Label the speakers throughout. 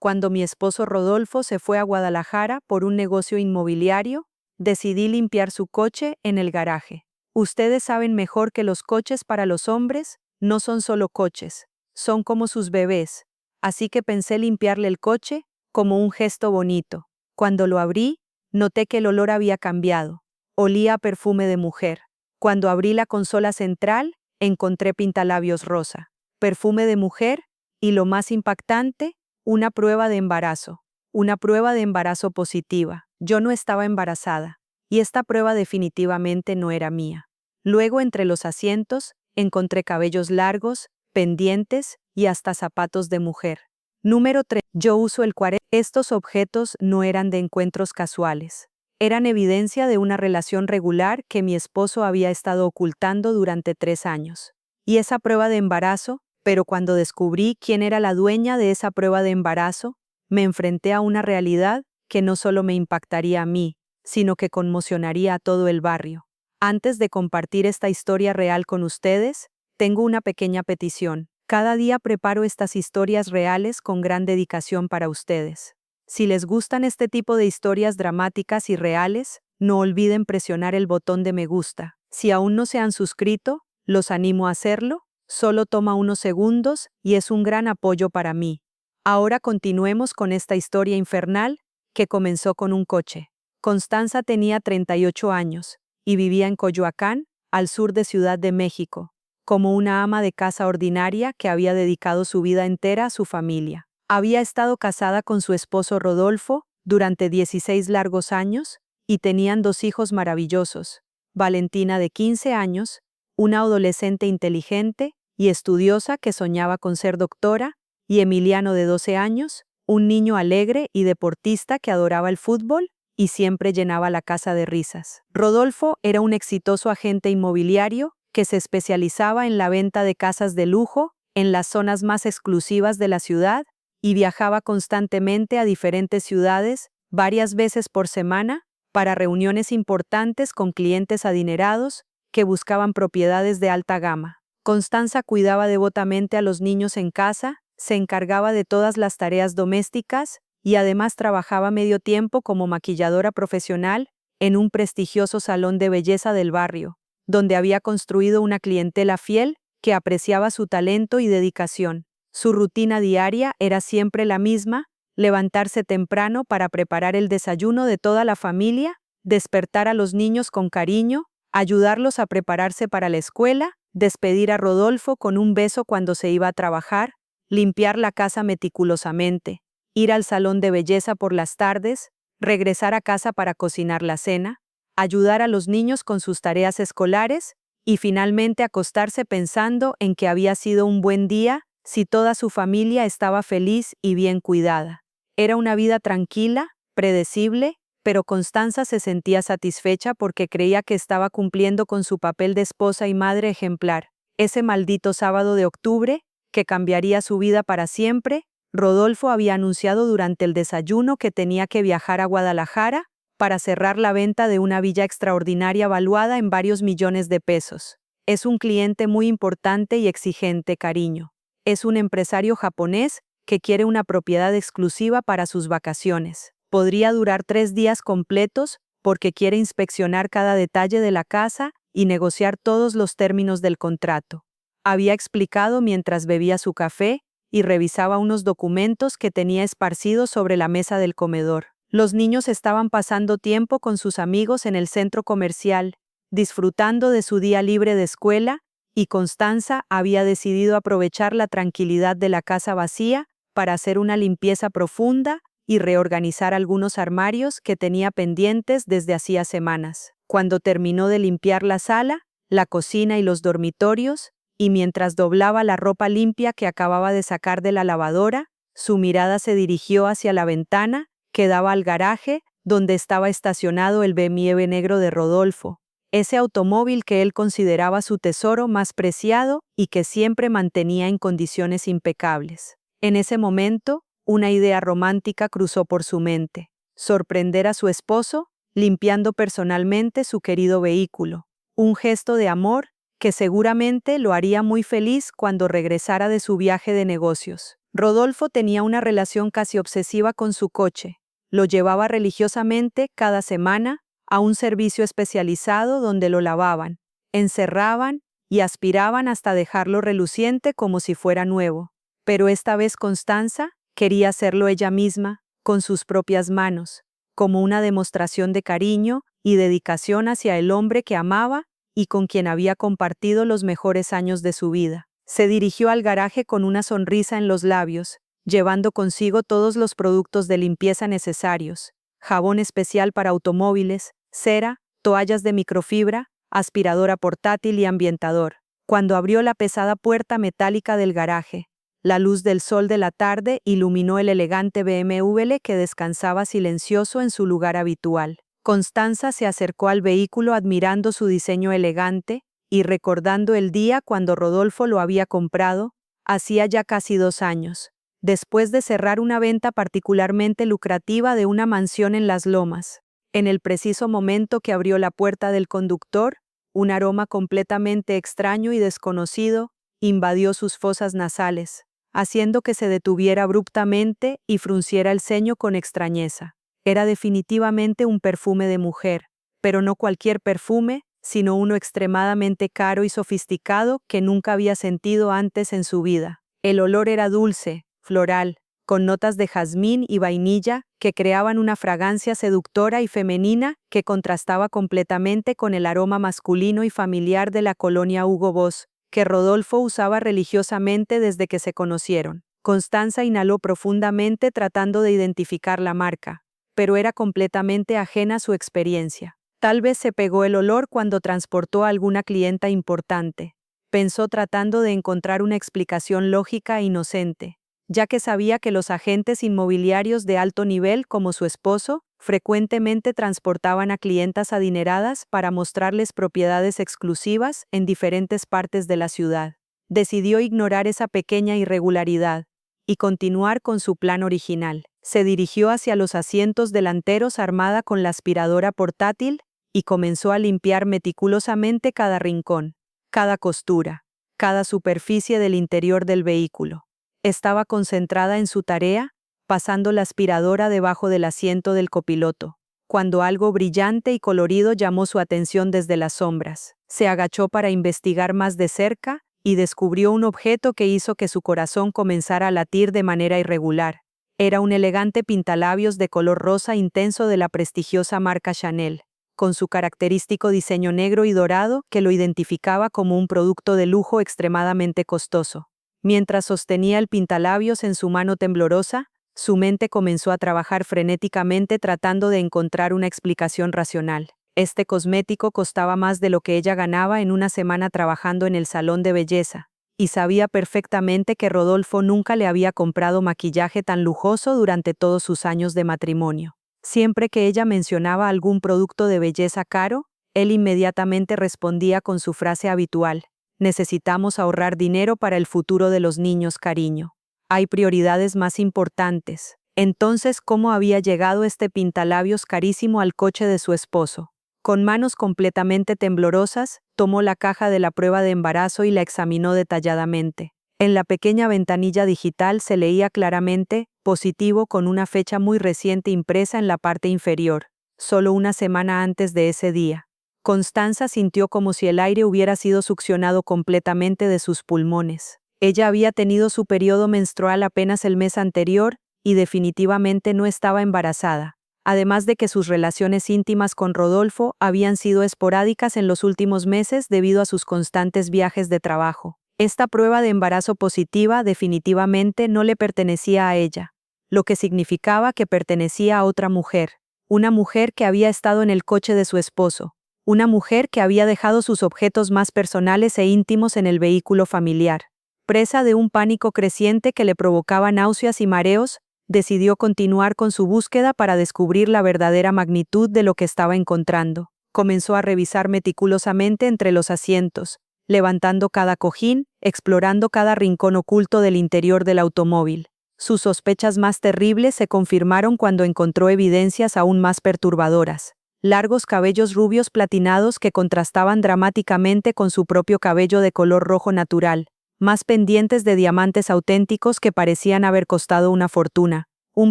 Speaker 1: Cuando mi esposo Rodolfo se fue a Guadalajara por un negocio inmobiliario, decidí limpiar su coche en el garaje. Ustedes saben mejor que los coches para los hombres no son solo coches, son como sus bebés, así que pensé limpiarle el coche como un gesto bonito. Cuando lo abrí, noté que el olor había cambiado. Olía a perfume de mujer. Cuando abrí la consola central, encontré pintalabios rosa, perfume de mujer y, lo más impactante, una prueba de embarazo. Una prueba de embarazo positiva. Yo no estaba embarazada, y esta prueba definitivamente no era mía. Luego, entre los asientos, encontré cabellos largos, pendientes y hasta zapatos de mujer. Número 3. Yo uso el 40. Estos objetos no eran de encuentros casuales. Eran evidencia de una relación regular que mi esposo había estado ocultando durante 3 años. Y esa prueba de embarazo, pero cuando descubrí quién era la dueña de esa prueba de embarazo, me enfrenté a una realidad que no solo me impactaría a mí, sino que conmocionaría a todo el barrio. Antes de compartir esta historia real con ustedes, tengo una pequeña petición. Cada día preparo estas historias reales con gran dedicación para ustedes. Si les gustan este tipo de historias dramáticas y reales, no olviden presionar el botón de me gusta. Si aún no se han suscrito, los animo a hacerlo. Solo toma unos segundos y es un gran apoyo para mí. Ahora continuemos con esta historia infernal que comenzó con un coche. Constanza tenía 38 años y vivía en Coyoacán, al sur de Ciudad de México, como una ama de casa ordinaria que había dedicado su vida entera a su familia. Había estado casada con su esposo Rodolfo durante 16 largos años y tenían 2 hijos maravillosos, Valentina de 15 años, una adolescente inteligente y estudiosa que soñaba con ser doctora, y Emiliano de 12 años, un niño alegre y deportista que adoraba el fútbol y siempre llenaba la casa de risas. Rodolfo era un exitoso agente inmobiliario que se especializaba en la venta de casas de lujo en las zonas más exclusivas de la ciudad y viajaba constantemente a diferentes ciudades varias veces por semana para reuniones importantes con clientes adinerados que buscaban propiedades de alta gama. Constanza cuidaba devotamente a los niños en casa, se encargaba de todas las tareas domésticas y además trabajaba medio tiempo como maquilladora profesional en un prestigioso salón de belleza del barrio, donde había construido una clientela fiel que apreciaba su talento y dedicación. Su rutina diaria era siempre la misma: levantarse temprano para preparar el desayuno de toda la familia, despertar a los niños con cariño, ayudarlos a prepararse para la escuela, despedir a Rodolfo con un beso cuando se iba a trabajar, limpiar la casa meticulosamente, ir al salón de belleza por las tardes, regresar a casa para cocinar la cena, ayudar a los niños con sus tareas escolares y finalmente acostarse pensando en que había sido un buen día si toda su familia estaba feliz y bien cuidada. Era una vida tranquila, predecible, pero Constanza se sentía satisfecha porque creía que estaba cumpliendo con su papel de esposa y madre ejemplar. Ese maldito sábado de octubre, que cambiaría su vida para siempre, Rodolfo había anunciado durante el desayuno que tenía que viajar a Guadalajara para cerrar la venta de una villa extraordinaria valuada en varios millones de pesos. Es un cliente muy importante y exigente, cariño. Es un empresario japonés que quiere una propiedad exclusiva para sus vacaciones. Podría durar 3 días completos porque quiere inspeccionar cada detalle de la casa y negociar todos los términos del contrato. Había explicado mientras bebía su café y revisaba unos documentos que tenía esparcidos sobre la mesa del comedor. Los niños estaban pasando tiempo con sus amigos en el centro comercial, disfrutando de su día libre de escuela, y Constanza había decidido aprovechar la tranquilidad de la casa vacía para hacer una limpieza profunda y reorganizar algunos armarios que tenía pendientes desde hacía semanas. Cuando terminó de limpiar la sala, la cocina y los dormitorios, y mientras doblaba la ropa limpia que acababa de sacar de la lavadora, su mirada se dirigió hacia la ventana que daba al garaje donde estaba estacionado el BMW negro de Rodolfo, ese automóvil que él consideraba su tesoro más preciado y que siempre mantenía en condiciones impecables. En ese momento, una idea romántica cruzó por su mente: sorprender a su esposo limpiando personalmente su querido vehículo, un gesto de amor que seguramente lo haría muy feliz cuando regresara de su viaje de negocios. Rodolfo tenía una relación casi obsesiva con su coche. Lo llevaba religiosamente cada semana a un servicio especializado donde lo lavaban, encerraban y aspiraban hasta dejarlo reluciente como si fuera nuevo. Pero esta vez Constanza quería hacerlo ella misma, con sus propias manos, como una demostración de cariño y dedicación hacia el hombre que amaba y con quien había compartido los mejores años de su vida. Se dirigió al garaje con una sonrisa en los labios, llevando consigo todos los productos de limpieza necesarios: jabón especial para automóviles, cera, toallas de microfibra, aspiradora portátil y ambientador. Cuando abrió la pesada puerta metálica del garaje, la luz del sol de la tarde iluminó el elegante BMW que descansaba silencioso en su lugar habitual. Constanza se acercó al vehículo admirando su diseño elegante y recordando el día cuando Rodolfo lo había comprado, hacía ya casi 2 años, después de cerrar una venta particularmente lucrativa de una mansión en Las Lomas. En el preciso momento que abrió la puerta del conductor, un aroma completamente extraño y desconocido invadió sus fosas nasales, haciendo que se detuviera abruptamente y frunciera el ceño con extrañeza. Era definitivamente un perfume de mujer, pero no cualquier perfume, sino uno extremadamente caro y sofisticado que nunca había sentido antes en su vida. El olor era dulce, floral, con notas de jazmín y vainilla que creaban una fragancia seductora y femenina que contrastaba completamente con el aroma masculino y familiar de la colonia Hugo Boss, que Rodolfo usaba religiosamente desde que se conocieron. Constanza inhaló profundamente tratando de identificar la marca, pero era completamente ajena a su experiencia. Tal vez se pegó el olor cuando transportó a alguna clienta importante, pensó tratando de encontrar una explicación lógica e inocente, ya que sabía que los agentes inmobiliarios de alto nivel como su esposo frecuentemente transportaban a clientas adineradas para mostrarles propiedades exclusivas en diferentes partes de la ciudad. Decidió ignorar esa pequeña irregularidad y continuar con su plan original. Se dirigió hacia los asientos delanteros armada con la aspiradora portátil y comenzó a limpiar meticulosamente cada rincón, cada costura, cada superficie del interior del vehículo. Estaba concentrada en su tarea, pasando la aspiradora debajo del asiento del copiloto, cuando algo brillante y colorido llamó su atención desde las sombras. Se agachó para investigar más de cerca y descubrió un objeto que hizo que su corazón comenzara a latir de manera irregular. Era un elegante pintalabios de color rosa intenso de la prestigiosa marca Chanel, con su característico diseño negro y dorado que lo identificaba como un producto de lujo extremadamente costoso. Mientras sostenía el pintalabios en su mano temblorosa, su mente comenzó a trabajar frenéticamente tratando de encontrar una explicación racional. Este cosmético costaba más de lo que ella ganaba en una semana trabajando en el salón de belleza, y sabía perfectamente que Rodolfo nunca le había comprado maquillaje tan lujoso durante todos sus años de matrimonio. Siempre que ella mencionaba algún producto de belleza caro, él inmediatamente respondía con su frase habitual: necesitamos ahorrar dinero para el futuro de los niños, cariño. Hay prioridades más importantes. Entonces, ¿cómo había llegado este pintalabios carísimo al coche de su esposo? Con manos completamente temblorosas, tomó la caja de la prueba de embarazo y la examinó detalladamente. En la pequeña ventanilla digital se leía claramente positivo con una fecha muy reciente impresa en la parte inferior, solo una semana antes de ese día. Constanza sintió como si el aire hubiera sido succionado completamente de sus pulmones. Ella había tenido su periodo menstrual apenas el mes anterior y definitivamente no estaba embarazada, además de que sus relaciones íntimas con Rodolfo habían sido esporádicas en los últimos meses debido a sus constantes viajes de trabajo. Esta prueba de embarazo positiva definitivamente no le pertenecía a ella, lo que significaba que pertenecía a otra mujer, una mujer que había estado en el coche de su esposo, una mujer que había dejado sus objetos más personales e íntimos en el vehículo familiar. Presa de un pánico creciente que le provocaba náuseas y mareos, decidió continuar con su búsqueda para descubrir la verdadera magnitud de lo que estaba encontrando. Comenzó a revisar meticulosamente entre los asientos, levantando cada cojín, explorando cada rincón oculto del interior del automóvil. Sus sospechas más terribles se confirmaron cuando encontró evidencias aún más perturbadoras: largos cabellos rubios platinados que contrastaban dramáticamente con su propio cabello de color rojo natural, más pendientes de diamantes auténticos que parecían haber costado una fortuna, un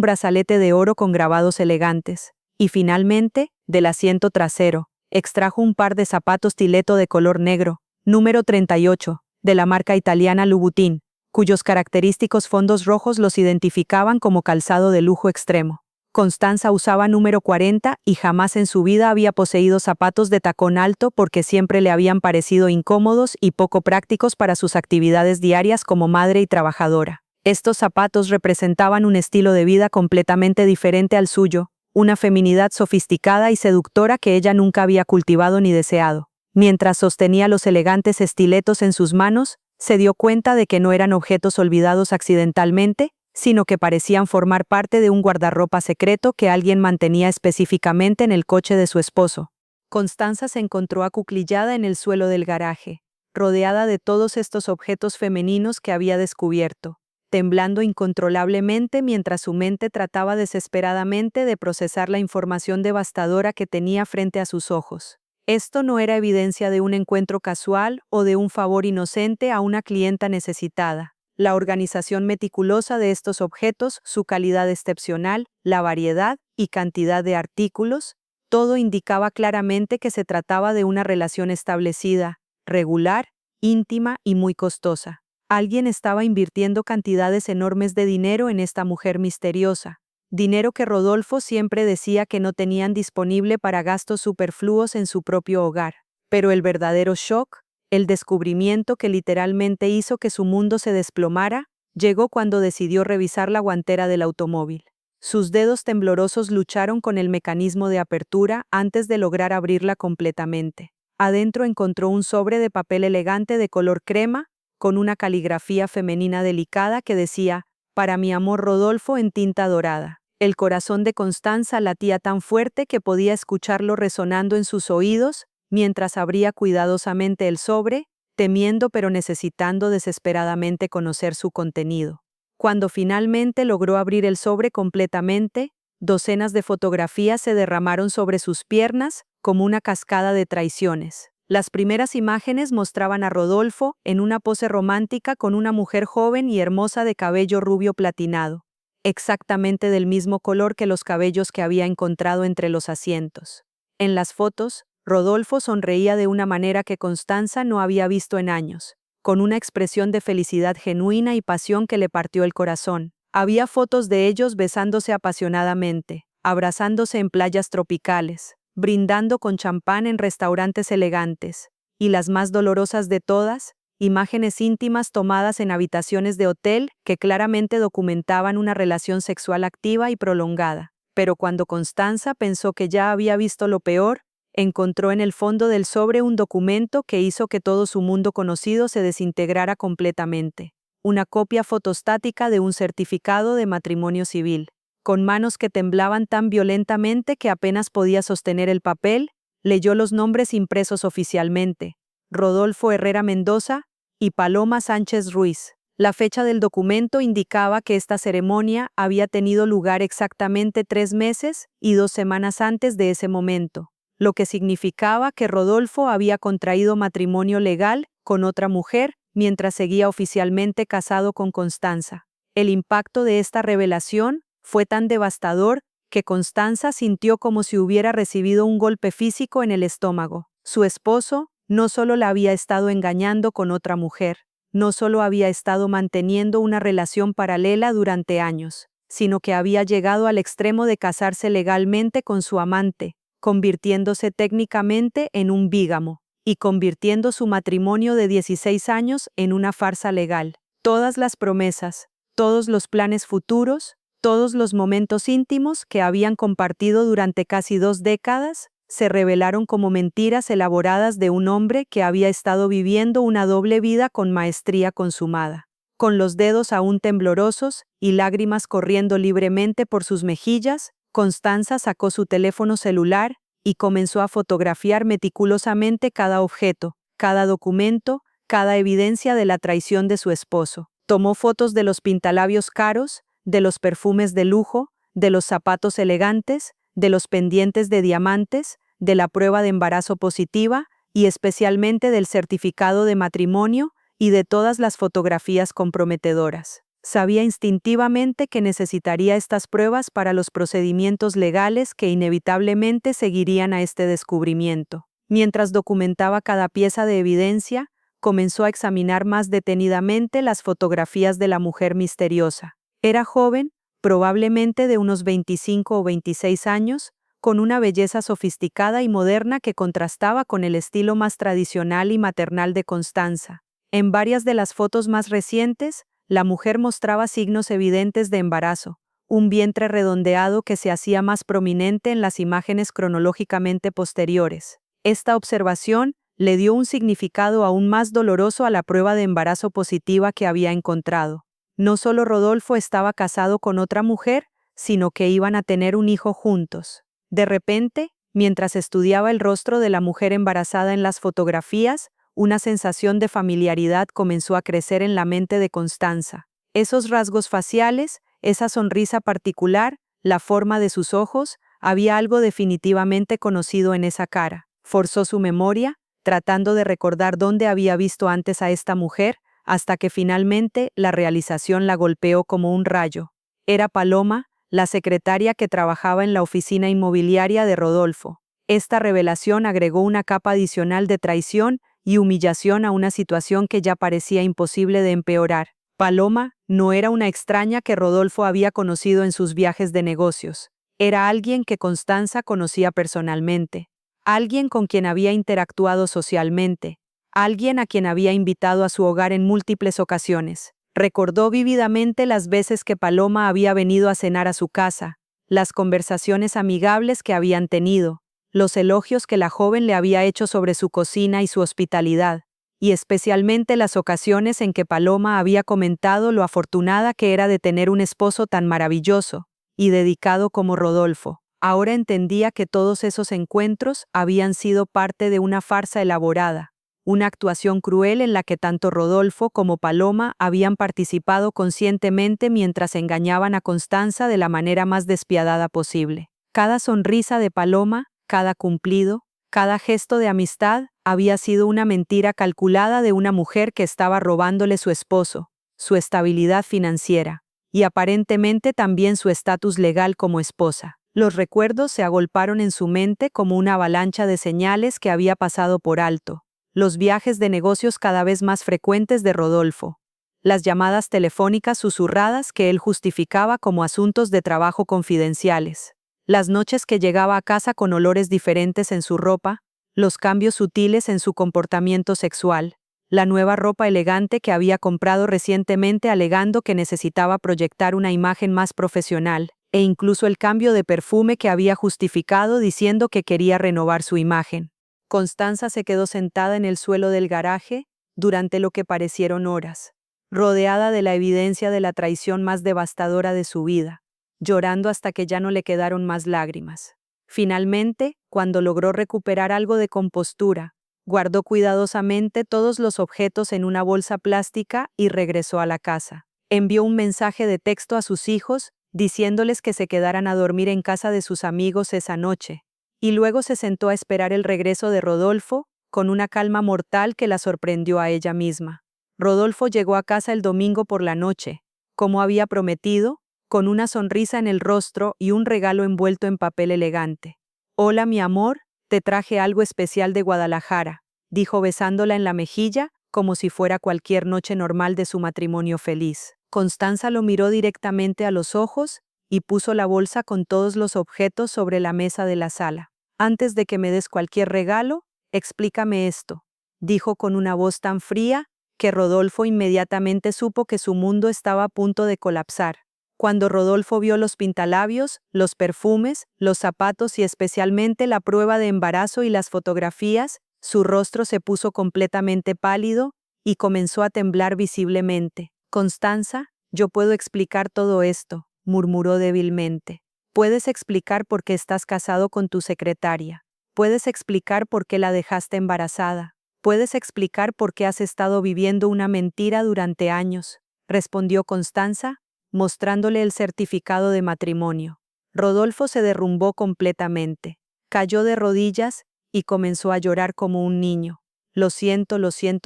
Speaker 1: brazalete de oro con grabados elegantes, y finalmente, del asiento trasero, extrajo un par de zapatos stiletto de color negro, número 38, de la marca italiana Louboutin, cuyos característicos fondos rojos los identificaban como calzado de lujo extremo. Constanza usaba número 40 y jamás en su vida había poseído zapatos de tacón alto porque siempre le habían parecido incómodos y poco prácticos para sus actividades diarias como madre y trabajadora. Estos zapatos representaban un estilo de vida completamente diferente al suyo, una feminidad sofisticada y seductora que ella nunca había cultivado ni deseado. Mientras sostenía los elegantes estiletos en sus manos, se dio cuenta de que no eran objetos olvidados accidentalmente, sino que parecían formar parte de un guardarropa secreto que alguien mantenía específicamente en el coche de su esposo. Constanza se encontró acuclillada en el suelo del garaje, rodeada de todos estos objetos femeninos que había descubierto, temblando incontrolablemente mientras su mente trataba desesperadamente de procesar la información devastadora que tenía frente a sus ojos. Esto no era evidencia de un encuentro casual o de un favor inocente a una clienta necesitada. La organización meticulosa de estos objetos, su calidad excepcional, la variedad y cantidad de artículos, todo indicaba claramente que se trataba de una relación establecida, regular, íntima y muy costosa. Alguien estaba invirtiendo cantidades enormes de dinero en esta mujer misteriosa, dinero que Rodolfo siempre decía que no tenían disponible para gastos superfluos en su propio hogar. Pero el verdadero shock, el descubrimiento que literalmente hizo que su mundo se desplomara, llegó cuando decidió revisar la guantera del automóvil. Sus dedos temblorosos lucharon con el mecanismo de apertura antes de lograr abrirla completamente. Adentro encontró un sobre de papel elegante de color crema, con una caligrafía femenina delicada que decía, «Para mi amor Rodolfo» en tinta dorada. El corazón de Constanza latía tan fuerte que podía escucharlo resonando en sus oídos, mientras abría cuidadosamente el sobre, temiendo pero necesitando desesperadamente conocer su contenido. Cuando finalmente logró abrir el sobre completamente, docenas de fotografías se derramaron sobre sus piernas como una cascada de traiciones. Las primeras imágenes mostraban a Rodolfo en una pose romántica con una mujer joven y hermosa de cabello rubio platinado, exactamente del mismo color que los cabellos que había encontrado entre los asientos. En las fotos, Rodolfo sonreía de una manera que Constanza no había visto en años, con una expresión de felicidad genuina y pasión que le partió el corazón. Había fotos de ellos besándose apasionadamente, abrazándose en playas tropicales, brindando con champán en restaurantes elegantes, y las más dolorosas de todas, imágenes íntimas tomadas en habitaciones de hotel que claramente documentaban una relación sexual activa y prolongada. Pero cuando Constanza pensó que ya había visto lo peor, encontró en el fondo del sobre un documento que hizo que todo su mundo conocido se desintegrara completamente. Una copia fotostática de un certificado de matrimonio civil. Con manos que temblaban tan violentamente que apenas podía sostener el papel, leyó los nombres impresos oficialmente: Rodolfo Herrera Mendoza y Paloma Sánchez Ruiz. La fecha del documento indicaba que esta ceremonia había tenido lugar exactamente 3 meses y 2 semanas antes de ese momento, lo que significaba que Rodolfo había contraído matrimonio legal con otra mujer mientras seguía oficialmente casado con Constanza. El impacto de esta revelación fue tan devastador que Constanza sintió como si hubiera recibido un golpe físico en el estómago. Su esposo no solo la había estado engañando con otra mujer, no solo había estado manteniendo una relación paralela durante años, sino que había llegado al extremo de casarse legalmente con su amante, convirtiéndose técnicamente en un bígamo, y convirtiendo su matrimonio de 16 años en una farsa legal. Todas las promesas, todos los planes futuros, todos los momentos íntimos que habían compartido durante casi 2 décadas, se revelaron como mentiras elaboradas de un hombre que había estado viviendo una doble vida con maestría consumada. Con los dedos aún temblorosos y lágrimas corriendo libremente por sus mejillas, Constanza sacó su teléfono celular y comenzó a fotografiar meticulosamente cada objeto, cada documento, cada evidencia de la traición de su esposo. Tomó fotos de los pintalabios caros, de los perfumes de lujo, de los zapatos elegantes, de los pendientes de diamantes, de la prueba de embarazo positiva y especialmente del certificado de matrimonio y de todas las fotografías comprometedoras. Sabía instintivamente que necesitaría estas pruebas para los procedimientos legales que inevitablemente seguirían a este descubrimiento. Mientras documentaba cada pieza de evidencia, comenzó a examinar más detenidamente las fotografías de la mujer misteriosa. Era joven, probablemente de unos 25 o 26 años, con una belleza sofisticada y moderna que contrastaba con el estilo más tradicional y maternal de Constanza. En varias de las fotos más recientes, la mujer mostraba signos evidentes de embarazo, un vientre redondeado que se hacía más prominente en las imágenes cronológicamente posteriores. Esta observación le dio un significado aún más doloroso a la prueba de embarazo positiva que había encontrado. No solo Rodolfo estaba casado con otra mujer, sino que iban a tener un hijo juntos. De repente, mientras estudiaba el rostro de la mujer embarazada en las fotografías, una sensación de familiaridad comenzó a crecer en la mente de Constanza. Esos rasgos faciales, esa sonrisa particular, la forma de sus ojos, había algo definitivamente conocido en esa cara. Forzó su memoria, tratando de recordar dónde había visto antes a esta mujer, hasta que finalmente la realización la golpeó como un rayo. Era Paloma, la secretaria que trabajaba en la oficina inmobiliaria de Rodolfo. Esta revelación agregó una capa adicional de traición y humillación a una situación que ya parecía imposible de empeorar. Paloma no era una extraña que Rodolfo había conocido en sus viajes de negocios. Era alguien que Constanza conocía personalmente, alguien con quien había interactuado socialmente, alguien a quien había invitado a su hogar en múltiples ocasiones. Recordó vívidamente las veces que Paloma había venido a cenar a su casa, las conversaciones amigables que habían tenido, los elogios que la joven le había hecho sobre su cocina y su hospitalidad, y especialmente las ocasiones en que Paloma había comentado lo afortunada que era de tener un esposo tan maravilloso y dedicado como Rodolfo. Ahora entendía que todos esos encuentros habían sido parte de una farsa elaborada, una actuación cruel en la que tanto Rodolfo como Paloma habían participado conscientemente mientras engañaban a Constanza de la manera más despiadada posible. Cada sonrisa de Paloma, cada cumplido, cada gesto de amistad había sido una mentira calculada de una mujer que estaba robándole su esposo, su estabilidad financiera, y aparentemente también su estatus legal como esposa. Los recuerdos se agolparon en su mente como una avalancha de señales que había pasado por alto. Los viajes de negocios cada vez más frecuentes de Rodolfo, las llamadas telefónicas susurradas que él justificaba como asuntos de trabajo confidenciales, las noches que llegaba a casa con olores diferentes en su ropa, los cambios sutiles en su comportamiento sexual, la nueva ropa elegante que había comprado recientemente alegando que necesitaba proyectar una imagen más profesional, e incluso el cambio de perfume que había justificado diciendo que quería renovar su imagen. Constanza se quedó sentada en el suelo del garaje durante lo que parecieron horas, rodeada de la evidencia de la traición más devastadora de su vida, llorando hasta que ya no le quedaron más lágrimas. Finalmente, cuando logró recuperar algo de compostura, guardó cuidadosamente todos los objetos en una bolsa plástica y regresó a la casa. Envió un mensaje de texto a sus hijos, diciéndoles que se quedaran a dormir en casa de sus amigos esa noche, y luego se sentó a esperar el regreso de Rodolfo, con una calma mortal que la sorprendió a ella misma. Rodolfo llegó a casa el domingo por la noche, como había prometido, con una sonrisa en el rostro y un regalo envuelto en papel elegante. «Hola, mi amor, te traje algo especial de Guadalajara», dijo besándola en la mejilla, como si fuera cualquier noche normal de su matrimonio feliz. Constanza lo miró directamente a los ojos y puso la bolsa con todos los objetos sobre la mesa de la sala. «Antes de que me des cualquier regalo, explícame esto», dijo con una voz tan fría que Rodolfo inmediatamente supo que su mundo estaba a punto de colapsar. Cuando Rodolfo vio los pintalabios, los perfumes, los zapatos y especialmente la prueba de embarazo y las fotografías, su rostro se puso completamente pálido y comenzó a temblar visiblemente. «Constanza, yo puedo explicar todo esto», murmuró débilmente. «Puedes explicar por qué estás casado con tu secretaria. Puedes explicar por qué la dejaste embarazada. Puedes explicar por qué has estado viviendo una mentira durante años», respondió Constanza, mostrándole el certificado de matrimonio. Rodolfo se derrumbó completamente, cayó de rodillas y comenzó a llorar como un niño. Lo siento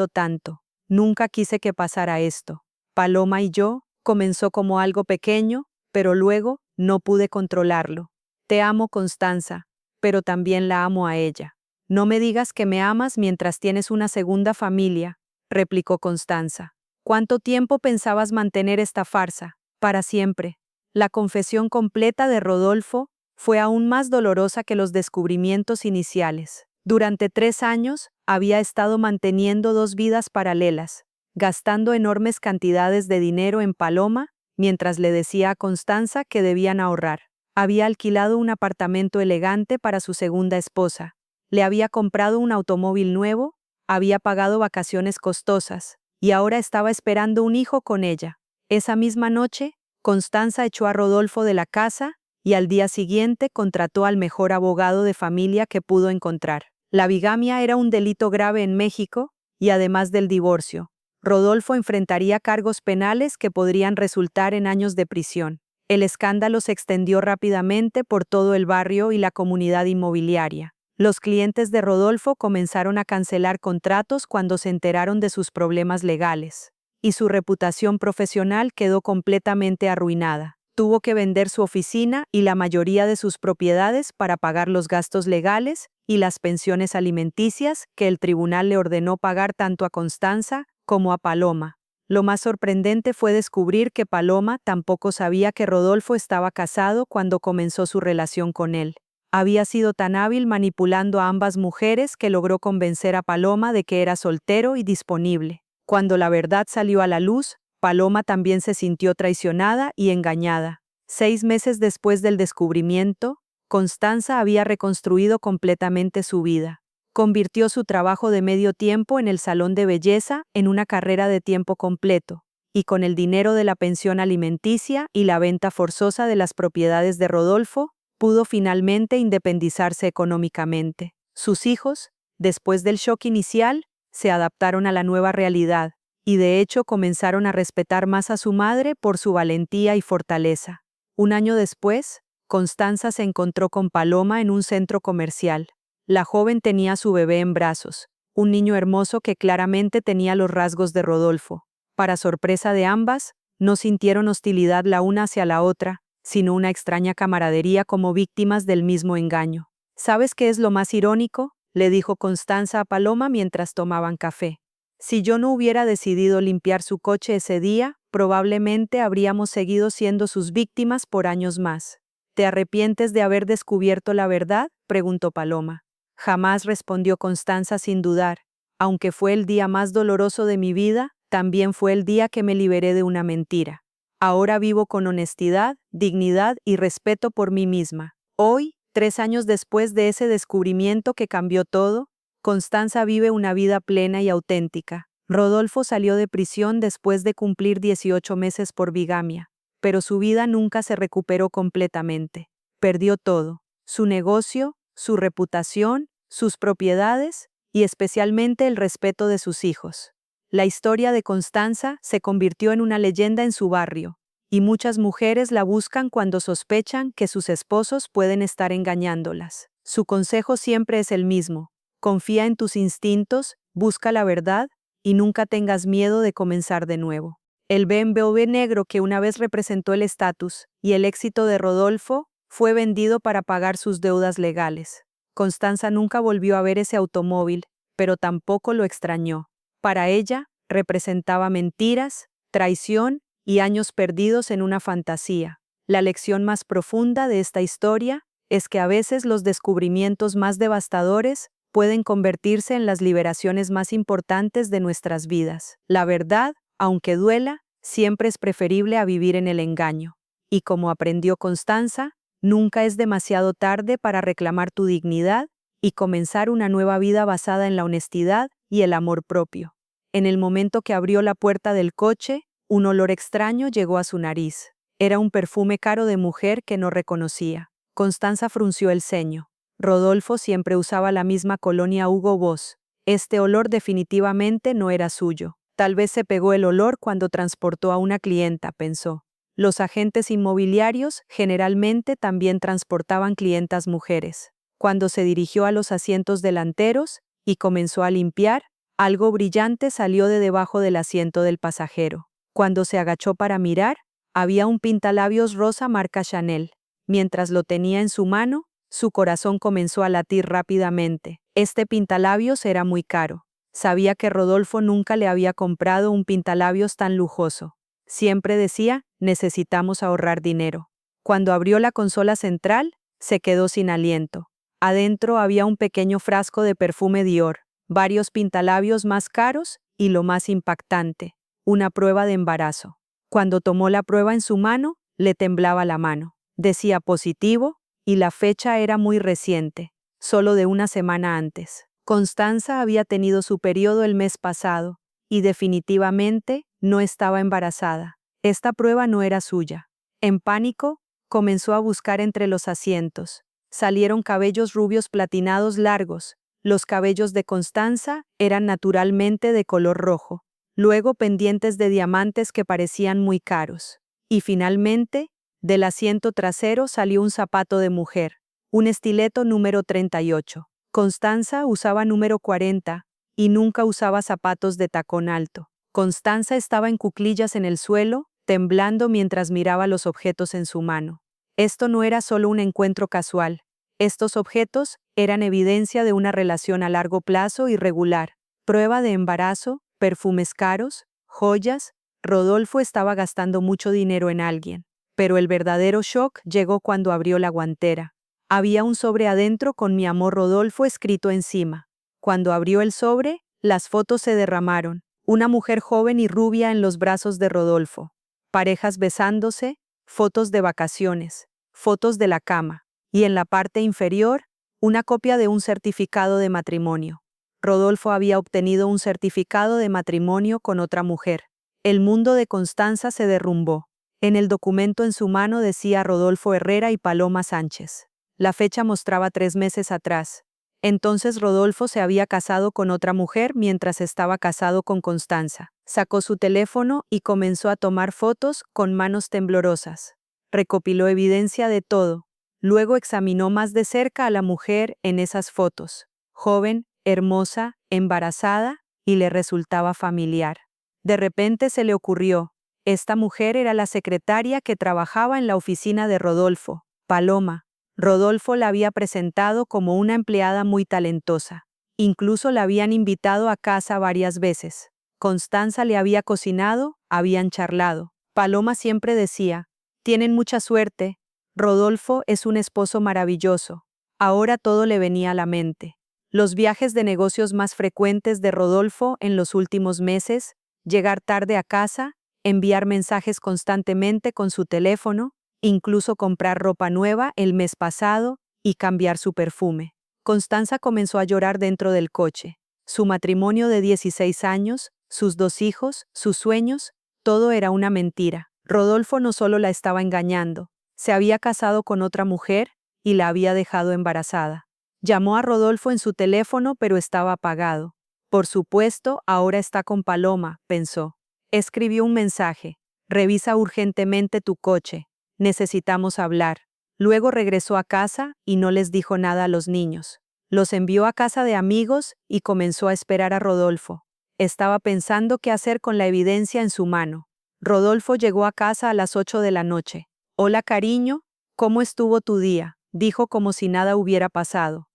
Speaker 1: tanto», Nunca quise que pasara esto. Paloma y yo, comenzó como algo pequeño, pero luego no pude controlarlo. Te amo, Constanza, pero también la amo a ella. No me digas que me amas mientras tienes una segunda familia, replicó Constanza. ¿Cuánto tiempo pensabas mantener esta farsa? Para siempre. La confesión completa de Rodolfo fue aún más dolorosa que los descubrimientos iniciales. Durante 3 años, había estado manteniendo 2 vidas paralelas, gastando enormes cantidades de dinero en Paloma, mientras le decía a Constanza que debían ahorrar. Había alquilado un apartamento elegante para su segunda esposa, le había comprado un automóvil nuevo, había pagado vacaciones costosas, y ahora estaba esperando un hijo con ella. Esa misma noche, Constanza echó a Rodolfo de la casa y al día siguiente contrató al mejor abogado de familia que pudo encontrar. La bigamia era un delito grave en México y además del divorcio, Rodolfo enfrentaría cargos penales que podrían resultar en años de prisión. El escándalo se extendió rápidamente por todo el barrio y la comunidad inmobiliaria. Los clientes de Rodolfo comenzaron a cancelar contratos cuando se enteraron de sus problemas legales, y su reputación profesional quedó completamente arruinada. Tuvo que vender su oficina y la mayoría de sus propiedades para pagar los gastos legales y las pensiones alimenticias que el tribunal le ordenó pagar tanto a Constanza como a Paloma. Lo más sorprendente fue descubrir que Paloma tampoco sabía que Rodolfo estaba casado cuando comenzó su relación con él. Había sido tan hábil manipulando a ambas mujeres que logró convencer a Paloma de que era soltero y disponible. Cuando la verdad salió a la luz, Paloma también se sintió traicionada y engañada. 6 meses después del descubrimiento, Constanza había reconstruido completamente su vida. Convirtió su trabajo de medio tiempo en el salón de belleza en una carrera de tiempo completo, y con el dinero de la pensión alimenticia y la venta forzosa de las propiedades de Rodolfo, pudo finalmente independizarse económicamente. Sus hijos, después del shock inicial, se adaptaron a la nueva realidad, y de hecho comenzaron a respetar más a su madre por su valentía y fortaleza. Un año después, Constanza se encontró con Paloma en un centro comercial. La joven tenía a su bebé en brazos, un niño hermoso que claramente tenía los rasgos de Rodolfo. Para sorpresa de ambas, no sintieron hostilidad la una hacia la otra, sino una extraña camaradería como víctimas del mismo engaño. ¿Sabes qué es lo más irónico?, le dijo Constanza a Paloma mientras tomaban café. Si yo no hubiera decidido limpiar su coche ese día, probablemente habríamos seguido siendo sus víctimas por años más. ¿Te arrepientes de haber descubierto la verdad?, preguntó Paloma. Jamás, respondió Constanza sin dudar. Aunque fue el día más doloroso de mi vida, también fue el día que me liberé de una mentira. Ahora vivo con honestidad, dignidad y respeto por mí misma. Hoy, 3 años después de ese descubrimiento que cambió todo, Constanza vive una vida plena y auténtica. Rodolfo salió de prisión después de cumplir 18 meses por bigamia, pero su vida nunca se recuperó completamente. Perdió todo: su negocio, su reputación, sus propiedades y especialmente el respeto de sus hijos. La historia de Constanza se convirtió en una leyenda en su barrio, y muchas mujeres la buscan cuando sospechan que sus esposos pueden estar engañándolas. Su consejo siempre es el mismo: confía en tus instintos, busca la verdad y nunca tengas miedo de comenzar de nuevo. El BMW negro que una vez representó el estatus y el éxito de Rodolfo fue vendido para pagar sus deudas legales. Constanza nunca volvió a ver ese automóvil, pero tampoco lo extrañó. Para ella, representaba mentiras, traición y años perdidos en una fantasía. La lección más profunda de esta historia es que a veces los descubrimientos más devastadores pueden convertirse en las liberaciones más importantes de nuestras vidas. La verdad, aunque duela, siempre es preferible a vivir en el engaño. Y como aprendió Constanza, nunca es demasiado tarde para reclamar tu dignidad y comenzar una nueva vida basada en la honestidad y el amor propio. En el momento que abrió la puerta del coche, un olor extraño llegó a su nariz. Era un perfume caro de mujer que no reconocía. Constanza frunció el ceño. Rodolfo siempre usaba la misma colonia Hugo Boss. Este olor definitivamente no era suyo. Tal vez se pegó el olor cuando transportó a una clienta, pensó. Los agentes inmobiliarios generalmente también transportaban clientas mujeres. Cuando se dirigió a los asientos delanteros y comenzó a limpiar, Algo brillante salió de debajo del asiento del pasajero. Cuando se agachó para mirar, había un pintalabios rosa marca Chanel. Mientras lo tenía en su mano, su corazón comenzó a latir rápidamente. Este pintalabios era muy caro. Sabía que Rodolfo nunca le había comprado un pintalabios tan lujoso. Siempre decía, necesitamos ahorrar dinero. Cuando abrió la consola central, se quedó sin aliento. Adentro había un pequeño frasco de perfume Dior, varios pintalabios más caros y lo más impactante, una prueba de embarazo. Cuando tomó la prueba en su mano, le temblaba la mano. Decía positivo y la fecha era muy reciente, solo de una semana antes. Constanza había tenido su periodo el mes pasado y definitivamente no estaba embarazada. Esta prueba no era suya. En pánico, comenzó a buscar entre los asientos. Salieron cabellos rubios platinados largos. Los cabellos de Constanza eran naturalmente de color rojo. Luego pendientes de diamantes que parecían muy caros. Y finalmente, del asiento trasero salió un zapato de mujer, un estileto número 38. Constanza usaba número 40 y nunca usaba zapatos de tacón alto. Constanza estaba en cuclillas en el suelo, temblando mientras miraba los objetos en su mano. Esto no era solo un encuentro casual. Estos objetos eran evidencia de una relación a largo plazo y regular. Prueba de embarazo, perfumes caros, joyas. Rodolfo estaba gastando mucho dinero en alguien. Pero el verdadero shock llegó cuando abrió la guantera. Había un sobre adentro con "Mi amor Rodolfo" escrito encima. Cuando abrió el sobre, las fotos se derramaron. Una mujer joven y rubia en los brazos de Rodolfo. Parejas besándose, fotos de vacaciones, fotos de la cama. Y en la parte inferior, una copia de un certificado de matrimonio. Rodolfo había obtenido un certificado de matrimonio con otra mujer. El mundo de Constanza se derrumbó. En el documento en su mano decía Rodolfo Herrera y Paloma Sánchez. La fecha mostraba 3 meses atrás. Entonces Rodolfo se había casado con otra mujer mientras estaba casado con Constanza. Sacó su teléfono y comenzó a tomar fotos con manos temblorosas. Recopiló evidencia de todo. Luego examinó más de cerca a la mujer en esas fotos. Joven, hermosa, embarazada, y le resultaba familiar. De repente se le ocurrió. Esta mujer era la secretaria que trabajaba en la oficina de Rodolfo, Paloma. Rodolfo la había presentado como una empleada muy talentosa. Incluso la habían invitado a casa varias veces. Constanza le había cocinado, habían charlado. Paloma siempre decía, tienen mucha suerte, Rodolfo es un esposo maravilloso. Ahora todo le venía a la mente. Los viajes de negocios más frecuentes de Rodolfo en los últimos meses, llegar tarde a casa, enviar mensajes constantemente con su teléfono, incluso comprar ropa nueva el mes pasado y cambiar su perfume. Constanza comenzó a llorar dentro del coche. Su matrimonio de 16 años, sus 2 hijos, sus sueños, todo era una mentira. Rodolfo no solo la estaba engañando, se había casado con otra mujer y la había dejado embarazada. Llamó a Rodolfo en su teléfono, pero estaba apagado. Por supuesto, ahora está con Paloma, pensó. Escribió un mensaje. Revisa urgentemente tu coche. Necesitamos hablar. Luego regresó a casa y no les dijo nada a los niños. Los envió a casa de amigos y comenzó a esperar a Rodolfo. Estaba pensando qué hacer con la evidencia en su mano. Rodolfo llegó a casa a las 8 de la noche. Hola cariño, ¿cómo estuvo tu día?, dijo como si nada hubiera pasado.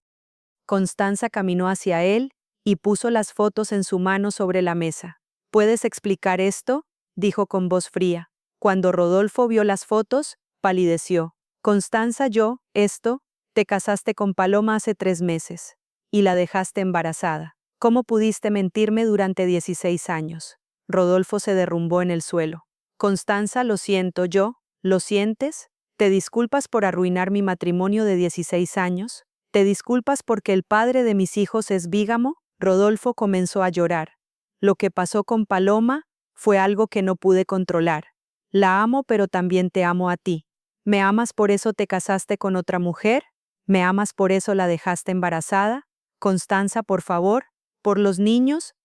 Speaker 1: Constanza caminó hacia él y puso las fotos en su mano sobre la mesa. ¿Puedes explicar esto?, dijo con voz fría. Cuando Rodolfo vio las fotos, palideció. Constanza, te casaste con Paloma hace 3 meses y la dejaste embarazada. ¿Cómo pudiste mentirme durante 16 años? Rodolfo se derrumbó en el suelo. Constanza, lo siento, ¿lo sientes? ¿Te disculpas por arruinar mi matrimonio de 16 años? ¿Te disculpas porque el padre de mis hijos es bígamo? Rodolfo comenzó a llorar. Lo que pasó con Paloma fue algo que no pude controlar. La amo, pero también te amo a ti. ¿Me amas por eso te casaste con otra mujer? ¿Me amas por eso la dejaste embarazada? Constanza, por favor, por los niños,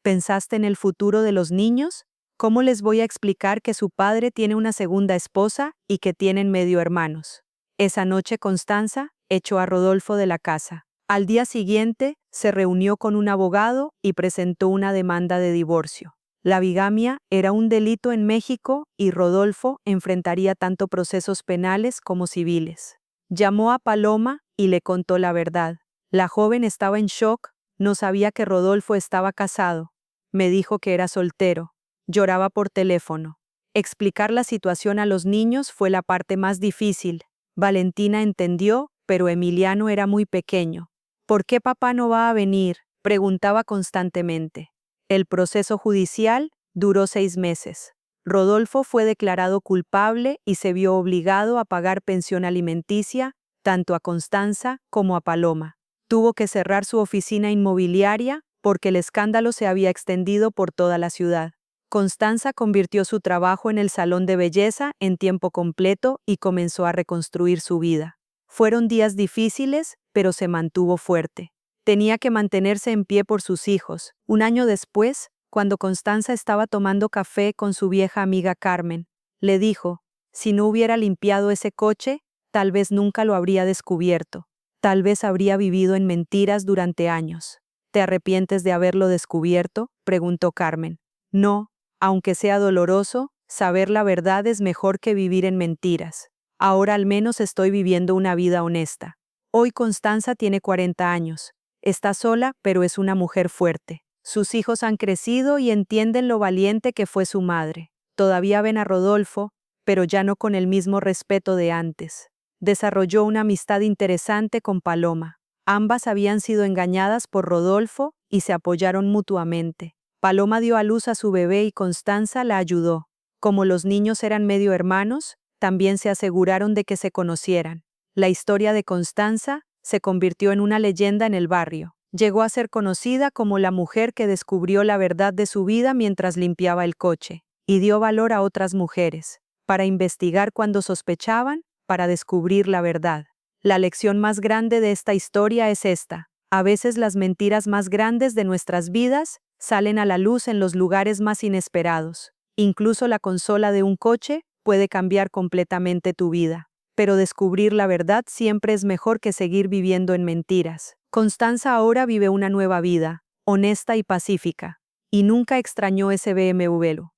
Speaker 1: ¿pensaste en el futuro de los niños? ¿Cómo les voy a explicar que su padre tiene una segunda esposa y que tienen medio hermanos? Esa noche Constanza echó a Rodolfo de la casa. Al día siguiente, se reunió con un abogado y presentó una demanda de divorcio. La bigamia era un delito en México y Rodolfo enfrentaría tanto procesos penales como civiles. Llamó a Paloma y le contó la verdad. La joven estaba en shock, no sabía que Rodolfo estaba casado. Me dijo que era soltero. Lloraba por teléfono. Explicar la situación a los niños fue la parte más difícil. Valentina entendió, pero Emiliano era muy pequeño. ¿Por qué papá no va a venir?, preguntaba constantemente. El proceso judicial duró 6 meses. Rodolfo fue declarado culpable y se vio obligado a pagar pensión alimenticia, tanto a Constanza como a Paloma. Tuvo que cerrar su oficina inmobiliaria porque el escándalo se había extendido por toda la ciudad. Constanza convirtió su trabajo en el salón de belleza en tiempo completo y comenzó a reconstruir su vida. Fueron días difíciles, pero se mantuvo fuerte. Tenía que mantenerse en pie por sus hijos. Un año después, cuando Constanza estaba tomando café con su vieja amiga Carmen, le dijo: si no hubiera limpiado ese coche, tal vez nunca lo habría descubierto. Tal vez habría vivido en mentiras durante años. ¿Te arrepientes de haberlo descubierto?, preguntó Carmen. No, aunque sea doloroso, saber la verdad es mejor que vivir en mentiras. Ahora al menos estoy viviendo una vida honesta. Hoy Constanza tiene 40 años. Está sola, pero es una mujer fuerte. Sus hijos han crecido y entienden lo valiente que fue su madre. Todavía ven a Rodolfo, pero ya no con el mismo respeto de antes. Desarrolló una amistad interesante con Paloma. Ambas habían sido engañadas por Rodolfo y se apoyaron mutuamente. Paloma dio a luz a su bebé y Constanza la ayudó. Como los niños eran medio hermanos, también se aseguraron de que se conocieran. La historia de Constanza se convirtió en una leyenda en el barrio. Llegó a ser conocida como la mujer que descubrió la verdad de su vida mientras limpiaba el coche, y dio valor a otras mujeres, para investigar cuando sospechaban, para descubrir la verdad. La lección más grande de esta historia es esta: a veces las mentiras más grandes de nuestras vidas salen a la luz en los lugares más inesperados. Incluso la consola de un coche puede cambiar completamente tu vida. Pero descubrir la verdad siempre es mejor que seguir viviendo en mentiras. Constanza ahora vive una nueva vida, honesta y pacífica, y nunca extrañó ese BMW.